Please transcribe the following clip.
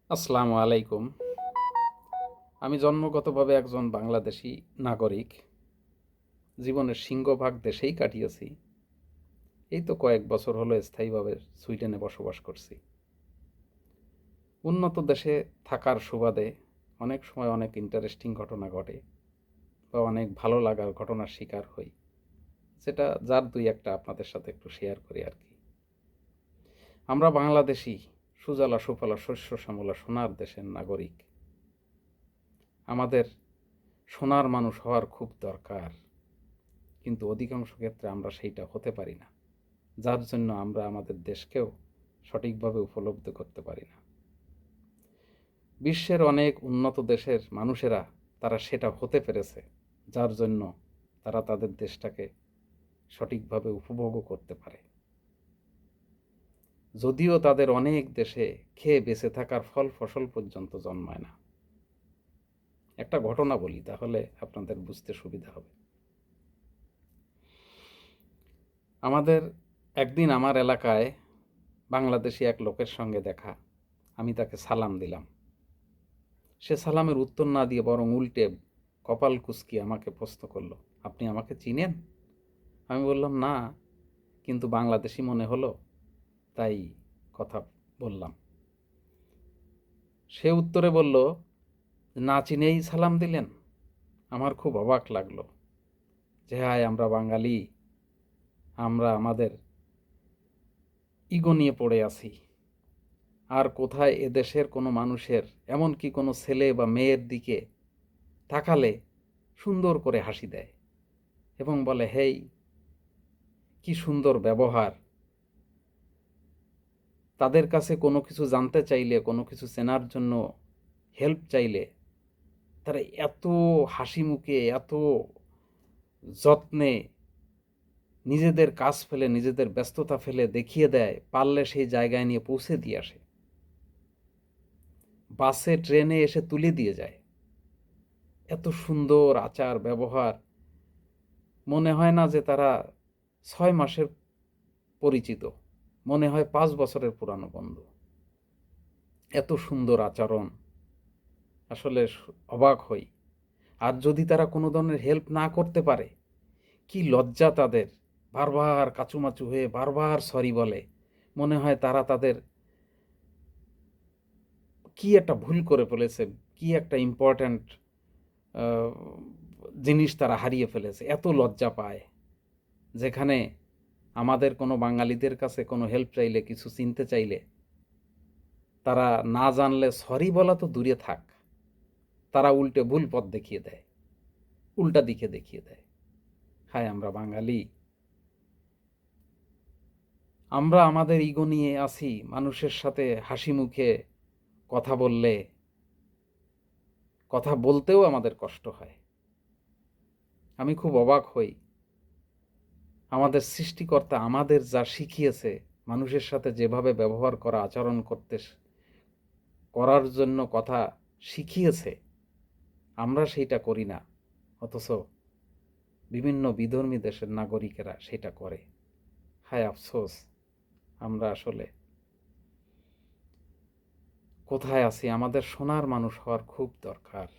আসসালামু আলাইকুম। আমি জন্মগতভাবে একজন বাংলাদেশী নাগরিক। জীবনের সিংহভাগ দেশেই কাটিয়েছি। এই তো কয়েক বছর হলো স্থায়ীভাবে সুইডেনে বসবাস করছি। উন্নত দেশে থাকার সুবাদে অনেক সময় অনেক ইন্টারেস্টিং ঘটনা ঘটে বা অনেক ভালো লাগার ঘটনার শিকার হই, সেটা যার দুই একটা আপনাদের সাথে একটু শেয়ার করি আর কি। আমরা বাংলাদেশি সুজলা সুফলা শস্য শ্যামলা সোনার দেশের নাগরিক। আমাদের সোনার মানুষ হওয়ার খুব দরকার, কিন্তু অধিকাংশ ক্ষেত্রে আমরা সেইটা হতে পারি না, যার জন্য আমরা আমাদের দেশকেও সঠিকভাবে উপলব্ধ করতে পারি না। বিশ্বের অনেক উন্নত দেশের মানুষেরা তারা সেটা হতে পেরেছে, যার জন্য তারা তাদের দেশটাকে সঠিকভাবে উপভোগও করতে পারে। যদিও তাদের অনেক দেশে খেয়ে বেঁচে থাকার ফল ফসল পর্যন্ত জন্মায় না। একটা ঘটনা বলি, তাহলে আপনাদের বুঝতে সুবিধা হবে। একদিন আমার এলাকায় বাংলাদেশি এক লোকের সঙ্গে দেখা। আমি তাকে সালাম দিলাম। সে সালামের উত্তর না দিয়ে বরং উল্টে কপাল কুঁচকিয়ে আমাকে প্রশ্ন করলো, আপনি আমাকে চিনেন? আমি বললাম, না, কিন্তু বাংলাদেশি মনে হলো, তাই কথা বললাম। সে উত্তরে বলল, না চিনেই সালাম দিলেন? আমার খুব অবাক লাগলো যে হায়, আমরা বাঙালি, আমরা আমাদের ইগো নিয়ে পড়ে আছি। আর কোথায় এদেশের কোনো মানুষের, এমনকি কোনো ছেলে বা মেয়ের দিকে তাকালে সুন্দর করে হাসি দেয় এবং বলে, হেই, কি সুন্দর ব্যবহার। তাদের কাছে কোনো কিছু জানতে চাইলে, কোনো কিছু চেনার জন্য হেল্প চাইলে তারা এত হাসি মুখে, এত যত্নে নিজেদের কাজ ফেলে, নিজেদের ব্যস্ততা ফেলে দেখিয়ে দেয়, পারলে সেই জায়গায় নিয়ে পৌঁছে দিয়ে আসে। বাসে ট্রেনে এসে তুলে দিয়ে যায়। এত সুন্দর আচার ব্যবহার, মনে হয় না যে তারা 6 মাসের পরিচিত, মনে হয় 5 বছরের পুরানো বন্ধু। এত সুন্দর আচরণ, আসলে অবাক হই। আর যদি তারা কোনো ধরনের হেল্প না করতে পারে, কি লজ্জা তাদের। বারবার কাচুমাচু হয়ে বারবার সরি বলে, মনে হয় তারা তাদের কি একটা ভুল করে ফেলেছে, কি একটা ইম্পর্ট্যান্ট জিনিস তারা হারিয়ে ফেলেছে। এত লজ্জা পায়। যেখানে আমাদের কোনো বাঙালিদের কাছে কোনো হেল্প চাইলে, কিছু চিনতে চাইলে, তারা না জানলে সরি বলা তো দূরে থাক, তারা উল্টে ভুল পথ দেখিয়ে দেয়, উল্টা দিকে দেখিয়ে দেয়। হায়, আমরা বাঙালি, আমরা আমাদের ইগো নিয়ে আছি। মানুষের সাথে হাসি মুখে কথা বললে, কথা বলতেও আমাদের কষ্ট হয়। আমি খুব অবাক হই, আমাদের সৃষ্টিকর্তা আমাদের যা শিখিয়েছে, মানুষের সাথে যেভাবে ব্যবহার করা, আচরণ করার জন্য কথা শিখিয়েছে, আমরা সেইটা করি না। অথচ বিভিন্ন বিধর্মী দেশের নাগরিকেরা সেটা করে। হায় আফসোস, আমরা আসলে কোথায় আছি? আমাদের সোনার মানুষ হওয়ার খুব দরকার।